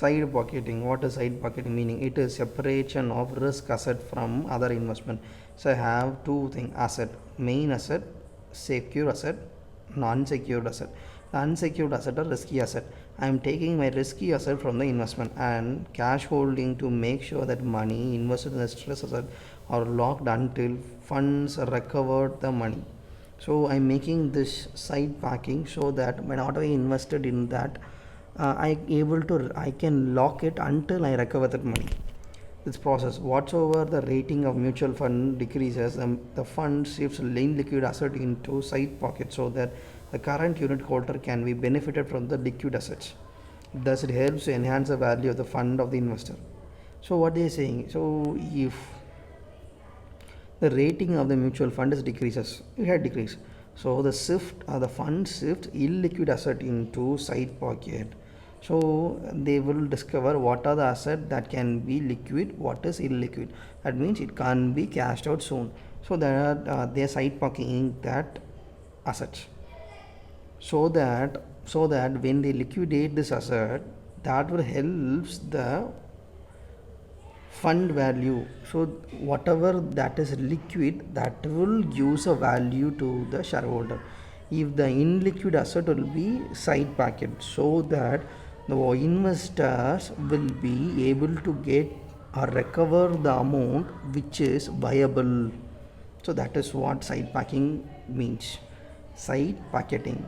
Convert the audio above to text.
Side pocketing. What is side pocketing meaning? It is separation of risk asset from other investment. So I have two things: asset, main asset, secure asset, non-secured asset. The unsecured asset or risky asset. I am taking my risky asset from the investment and cash holding to make sure that money invested in the stress asset are locked until funds recovered the money. So I'm making this side packing so that whenever I invested in that, I can lock it until I recover that money. This process, whatsoever the rating of mutual fund decreases, the fund shifts lane liquid asset into side pocket so that the current unit holder can be benefited from the liquid assets. Thus, it helps to enhance the value of the fund of the investor. So, what they are saying? So, if the rating of the mutual fund is decreases, it had decreased. So, the fund shifts illiquid asset into side pocket. So they will discover what are the assets that can be liquid, what is illiquid. That means it can't be cashed out soon. So they are side pocketing that assets. So that when they liquidate this asset, that will helps the fund value. So whatever that is liquid, that will use a value to the shareholder. If the illiquid asset will be side packet, so that the investors will be able to get or recover the amount which is viable. So that is what side packing means. Side packeting.